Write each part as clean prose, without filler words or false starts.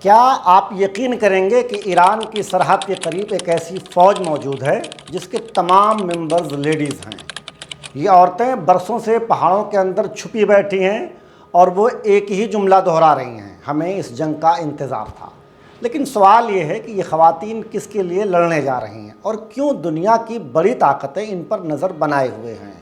کیا آپ یقین کریں گے کہ ایران کی سرحد کے قریب ایک ایسی فوج موجود ہے جس کے تمام ممبرز لیڈیز ہیں؟ یہ عورتیں برسوں سے پہاڑوں کے اندر چھپی بیٹھی ہیں اور وہ ایک ہی جملہ دہرا رہی ہیں: ہمیں اس جنگ کا انتظار تھا۔ لیکن سوال یہ ہے کہ یہ خواتین کس کے لیے لڑنے جا رہی ہیں اور کیوں دنیا کی بڑی طاقتیں ان پر نظر بنائے ہوئے ہیں؟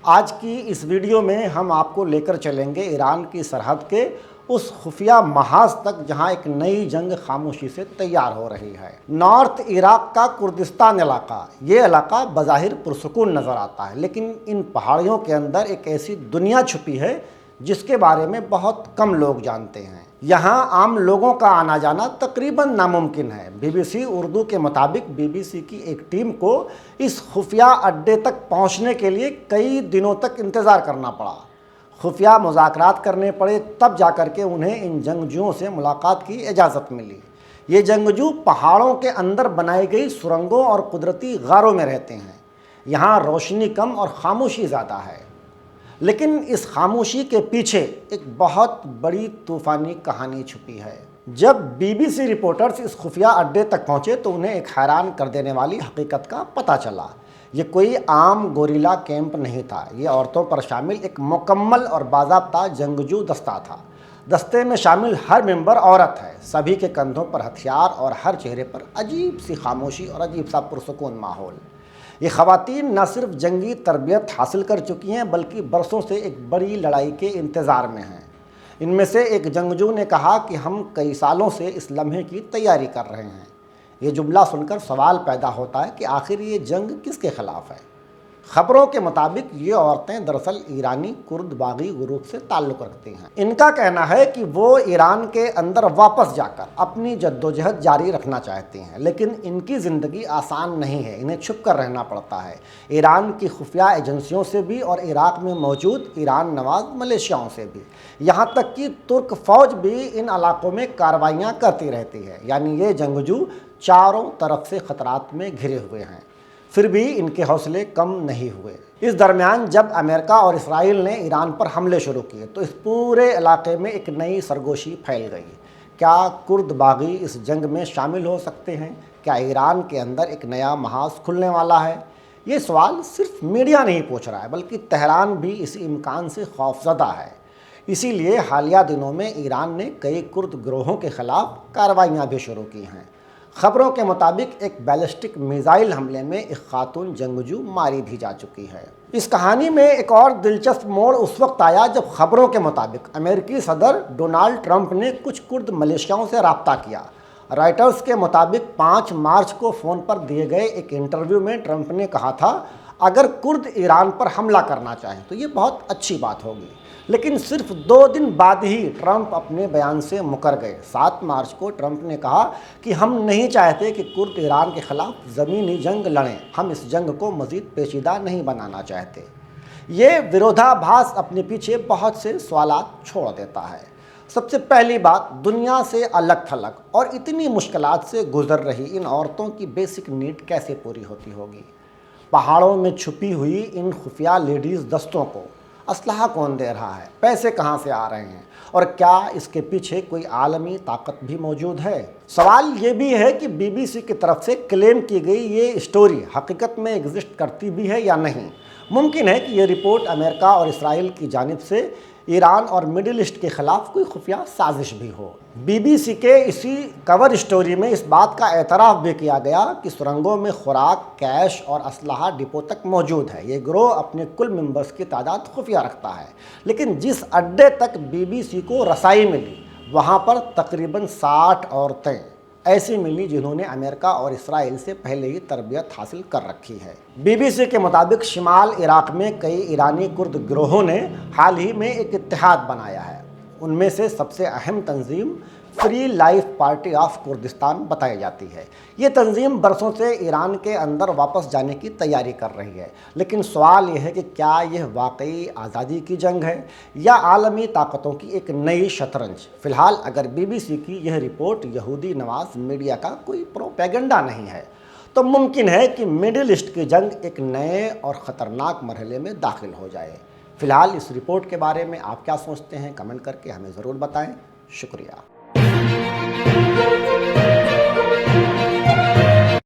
آج کی اس ویڈیو میں ہم آپ کو لے کر چلیں گے ایران کی سرحد کے اس خفیہ محاذ تک جہاں ایک نئی جنگ خاموشی سے تیار ہو رہی ہے۔ نارتھ عراق کا کردستان علاقہ، یہ علاقہ بظاہر پرسکون نظر آتا ہے، لیکن ان پہاڑیوں کے اندر ایک ایسی دنیا چھپی ہے جس کے بارے میں بہت کم لوگ جانتے ہیں۔ یہاں عام لوگوں کا آنا جانا تقریباً ناممکن ہے۔ BBC اردو کے مطابق BBC کی ایک ٹیم کو اس خفیہ اڈے تک پہنچنے کے لیے کئی دنوں تک انتظار کرنا پڑا۔ خفیہ مذاکرات کرنے پڑے، تب جا کر کے انہیں ان جنگجوؤں سے ملاقات کی اجازت ملی۔ یہ جنگجو پہاڑوں کے اندر بنائی گئی سرنگوں اور قدرتی غاروں میں رہتے ہیں۔ یہاں روشنی کم اور خاموشی زیادہ ہے، لیکن اس خاموشی کے پیچھے ایک بہت بڑی طوفانی کہانی چھپی ہے۔ جب BBC رپورٹرز اس خفیہ اڈے تک پہنچے تو انہیں ایک حیران کر دینے والی حقیقت کا پتہ چلا۔ یہ کوئی عام گوریلا کیمپ نہیں تھا، یہ عورتوں پر شامل ایک مکمل اور باضابطہ جنگجو دستہ تھا۔ دستے میں شامل ہر ممبر عورت ہے، سبھی کے کندھوں پر ہتھیار اور ہر چہرے پر عجیب سی خاموشی اور عجیب سا پرسکون ماحول۔ یہ خواتین نہ صرف جنگی تربیت حاصل کر چکی ہیں بلکہ برسوں سے ایک بڑی لڑائی کے انتظار میں ہیں۔ ان میں سے ایک جنگجو نے کہا کہ ہم کئی سالوں سے اس لمحے کی تیاری کر رہے ہیں۔ یہ جملہ سن کر سوال پیدا ہوتا ہے کہ آخر یہ جنگ کس کے خلاف ہے؟ خبروں کے مطابق یہ عورتیں دراصل ایرانی کرد باغی گروپ سے تعلق رکھتی ہیں۔ ان کا کہنا ہے کہ وہ ایران کے اندر واپس جا کر اپنی جدوجہد جاری رکھنا چاہتی ہیں، لیکن ان کی زندگی آسان نہیں ہے، انہیں چھپ کر رہنا پڑتا ہے، ایران کی خفیہ ایجنسیوں سے بھی اور عراق میں موجود ایران نواز ملیشیاؤں سے بھی، یہاں تک کہ ترک فوج بھی ان علاقوں میں کارروائیاں کرتی رہتی ہے۔ یعنی یہ جنگجو چاروں طرف سے خطرات میں گھرے ہوئے ہیں، پھر بھی ان کے حوصلے کم نہیں ہوئے۔ اس درمیان جب امریکہ اور اسرائیل نے ایران پر حملے شروع کیے تو اس پورے علاقے میں ایک نئی سرگوشی پھیل گئی۔ کیا کرد باغی اس جنگ میں شامل ہو سکتے ہیں؟ کیا ایران کے اندر ایک نیا محاذ کھلنے والا ہے؟ یہ سوال صرف میڈیا نہیں پوچھ رہا ہے بلکہ تہران بھی اسی امکان سے خوفزدہ ہے۔ اسی لیے حالیہ دنوں میں ایران نے کئی کرد گروہوں کے خلاف کارروائیاں بھی شروع کی ہیں۔ خبروں کے مطابق ایک بیلسٹک میزائل حملے میں ایک خاتون جنگجو ماری بھی جا چکی ہے۔ اس کہانی میں ایک اور دلچسپ موڑ اس وقت آیا جب خبروں کے مطابق امریکی صدر ڈونالڈ ٹرمپ نے کچھ کرد ملیشیاؤں سے رابطہ کیا۔ رائٹرز کے مطابق 5 مارچ کو فون پر دیے گئے ایک انٹرویو میں ٹرمپ نے کہا تھا، اگر کرد ایران پر حملہ کرنا چاہیں تو یہ بہت اچھی بات ہوگی، لیکن صرف 2 دن بعد ہی ٹرمپ اپنے بیان سے مکر گئے۔ 7 مارچ کو ٹرمپ نے کہا کہ ہم نہیں چاہتے کہ کرد ایران کے خلاف زمینی جنگ لڑیں، ہم اس جنگ کو مزید پیچیدہ نہیں بنانا چاہتے۔ یہ ورودھابھاس اپنے پیچھے بہت سے سوالات چھوڑ دیتا ہے۔ سب سے پہلی بات، دنیا سے الگ تھلگ اور اتنی مشکلات سے گزر رہی ان عورتوں کی بیسک نیڈ کیسے پوری ہوتی ہوگی؟ پہاڑوں میں چھپی ہوئی ان خفیہ لیڈیز دستوں کو اسلحہ کون دے رہا ہے؟ پیسے کہاں سے آ رہے ہیں؟ اور کیا اس کے پیچھے کوئی عالمی طاقت بھی موجود ہے؟ سوال یہ بھی ہے کہ BBC کی طرف سے کلیم کی گئی یہ سٹوری حقیقت میں ایگزسٹ کرتی بھی ہے یا نہیں۔ ممکن ہے کہ یہ رپورٹ امریکہ اور اسرائیل کی جانب سے ایران اور مڈل ایسٹ کے خلاف کوئی خفیہ سازش بھی ہو۔ BBC کے اسی کور سٹوری میں اس بات کا اعتراف بھی کیا گیا کہ سرنگوں میں خوراک، کیش اور اسلحہ ڈپو تک موجود ہے۔ یہ گروہ اپنے کل ممبرز کی تعداد خفیہ رکھتا ہے، لیکن جس اڈے تک BBC کو رسائی ملی وہاں پر تقریباً 60 عورتیں ایسی ملی جنہوں نے امریکہ اور اسرائیل سے پہلے ہی تربیت حاصل کر رکھی ہے۔ BBC کے مطابق شمال عراق میں کئی ایرانی کرد گروہوں نے حال ہی میں ایک اتحاد بنایا ہے۔ ان میں سے سب سے اہم تنظیم free life party of Kurdistan بتائی جاتی ہے۔ یہ تنظیم برسوں سے ایران کے اندر واپس جانے کی تیاری کر رہی ہے، لیکن سوال یہ ہے کہ کیا یہ واقعی آزادی کی جنگ ہے یا عالمی طاقتوں کی ایک نئی شطرنج؟ فی الحال اگر BBC کی یہ رپورٹ یہودی نواز میڈیا کا کوئی پروپیگنڈا نہیں ہے تو ممکن ہے کہ مڈل ایسٹ کی جنگ ایک نئے اور خطرناک مرحلے میں داخل ہو جائے۔ فی الحال اس رپورٹ کے بارے میں آپ کیا سوچتے ہیں؟ کمنٹ کر کے ہمیں ضرور بتائیں۔ شکریہ۔